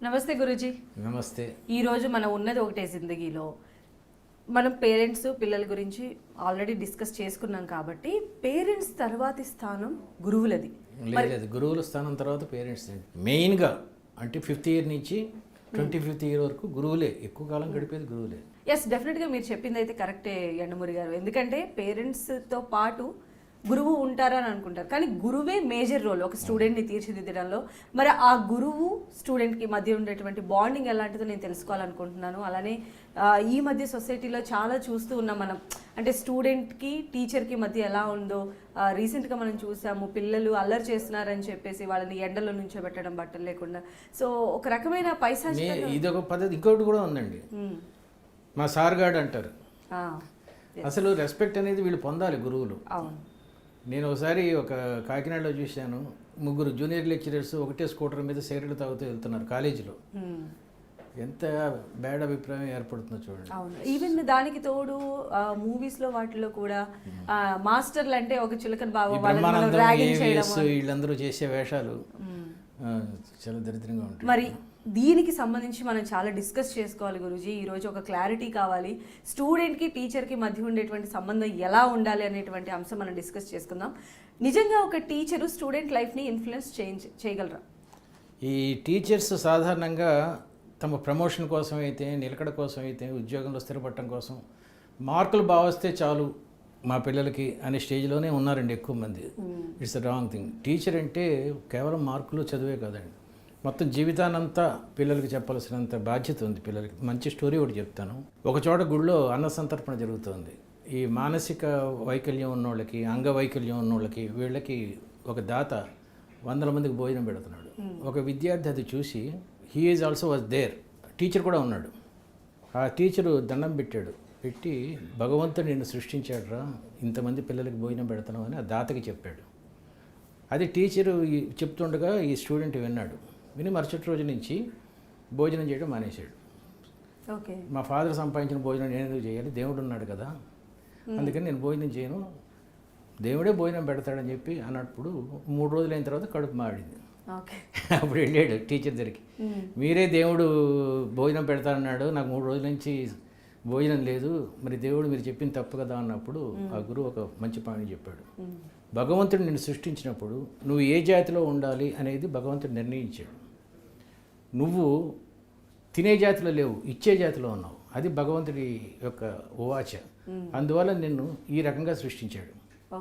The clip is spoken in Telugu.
నమస్తే గురూజీ. నమస్తే. ఈరోజు మనం ఉన్నది ఒకటే జిందగీలో. మనం పేరెంట్స్ పిల్లల గురించి ఆల్రెడీ డిస్కస్ చేసుకున్నాం కాబట్టి పేరెంట్స్ తర్వాతి స్థానం గురువులది. లేదు, గురువుల స్థానం తర్వాత పేరెంట్స్ మెయిన్గా అంటే 5th ఇయర్ నుంచి 25th ఇయర్ వరకు గురువులే ఎక్కువ కాలం గడిపేది గురువులే. ఎస్, డెఫినెట్గా మీరు చెప్పింది అయితే కరెక్టే ఎండమూరి గారు. ఎందుకంటే పేరెంట్స్తో పాటు గురువు ఉంటారని అనుకుంటారు, కానీ గురువే మేజర్ రోల్ ఒక స్టూడెంట్ని తీర్చిదిద్దడంలో. మరి ఆ గురువు స్టూడెంట్కి మధ్య ఉండేటువంటి బాండింగ్ ఎలాంటిదో నేను తెలుసుకోవాలనుకుంటున్నాను. అలానే ఈ మధ్య సొసైటీలో చాలా చూస్తూ ఉన్నాం మనం, అంటే స్టూడెంట్కి టీచర్కి మధ్య ఎలా ఉందో. రీసెంట్గా మనం చూసాము, పిల్లలు అల్లరి చేస్తున్నారని చెప్పేసి వాళ్ళని ఎండలో నుంచోబెట్టడం బట్టలు లేకుండా. సో ఒక రకమైన పైశాచిక ఇది ఒక పద్ధతి. ఇంకోటి కూడా ఉందండి, మా సార్ గార్డ్ అంటారు. అసలు రెస్పెక్ట్ అనేది వీళ్ళు పొందాలి గురువులు. అవును. నేను ఒకసారి ఒక కాకినాడలో చూశాను, 3 జూనియర్ లెక్చరర్స్ ఒకటే స్కూటర్ మీద సిగరెట్లు తాగుతూ వెళ్తున్నారు కాలేజీలో. ఎంత బ్యాడ్ అభిప్రాయం ఏర్పడుతుందో చూడండి. అవును. ఈవెన్ దానికి తోడు మూవీస్లో వాటిలో కూడా మాస్టర్లు అంటే ఒక చులకన భావం, వీళ్ళందరూ చేసే వేషాలు చాలా దరిద్రంగా ఉంటాయి. మరి దీనికి సంబంధించి మనం చాలా డిస్కస్ చేసుకోవాలి గురూజీ. ఈరోజు ఒక క్లారిటీ కావాలి. స్టూడెంట్కి టీచర్కి మధ్య ఉండేటువంటి సంబంధం ఎలా ఉండాలి అనేటువంటి అంశం మనం డిస్కస్ చేసుకుందాం. నిజంగా ఒక టీచరు స్టూడెంట్ లైఫ్ని ఇన్ఫ్లుయెన్స్ చేయగలరా? ఈ టీచర్స్ సాధారణంగా తమ ప్రమోషన్ కోసం అయితే, నిలకడ కోసం అయితే, ఉద్యోగంలో స్థిరపడటం కోసం మార్కులు బాగా వస్తే చాలు మా పిల్లలకి అనే స్టేజ్లోనే ఉన్నారండి ఎక్కువ మంది. It's the wrong thing. Teacher అంటే కేవలం మార్కులు చదివే కాదండి, మొత్తం జీవితానంతా పిల్లలకి చెప్పాల్సినంత బాధ్యత ఉంది పిల్లలకి. మంచి స్టోరీ ఒకటి చెప్తాను. ఒక చోట గుళ్ళో అన్న సంతర్పణ జరుగుతుంది. ఈ మానసిక వైకల్యం ఉన్నోళ్ళకి, అంగవైకల్యం ఉన్నోళ్ళకి, వీళ్ళకి ఒక దాత 100 మందికి భోజనం పెడుతున్నాడు. ఒక విద్యార్థి అది చూసి, he is also was there, teacher కూడా ఉన్నాడు. ఆ టీచరు దండం పెట్టి, భగవంతుడు నిన్ను సృష్టించాడురా, ఇంతమంది పిల్లలకి భోజనం పెడతాను అని ఆ దాతకి చెప్పాడు. అది టీచరు చెప్తుండగా ఈ స్టూడెంట్ విన్నాడు. విని మరుసటి రోజు నుంచి భోజనం చేయడం మానేశాడు. ఓకే, మా ఫాదర్ సంపాదించిన భోజనం నేను ఎందుకు చేయాలి, దేవుడు ఉన్నాడు కదా, అందుకని నేను భోజనం చేయను, దేవుడే భోజనం పెడతాడని చెప్పి అన్నప్పుడు 3 రోజులు అయిన తర్వాత కడుపు మాడింది. అప్పుడు వెళ్ళాడు టీచర్ దగ్గరికి, మీరే దేవుడు భోజనం పెడతాడన్నాడు, నాకు 3 రోజుల నుంచి భోజనం లేదు, మరి దేవుడు మీరు చెప్పింది తప్పు కదా అన్నప్పుడు ఆ గురువు ఒక మంచి పాయింట్ చెప్పాడు. భగవంతుడు నిన్ను సృష్టించినప్పుడు నువ్వు ఏ జాతిలో ఉండాలి అనేది భగవంతుడు నిర్ణయించాడు. నువ్వు తినే జాతిలో లేవు, ఇచ్చే జాతిలో ఉన్నావు. అది భగవంతుడి యొక్క ఉవాచ. అందువల్ల నిన్ను ఈ రకంగా సృష్టించాడు.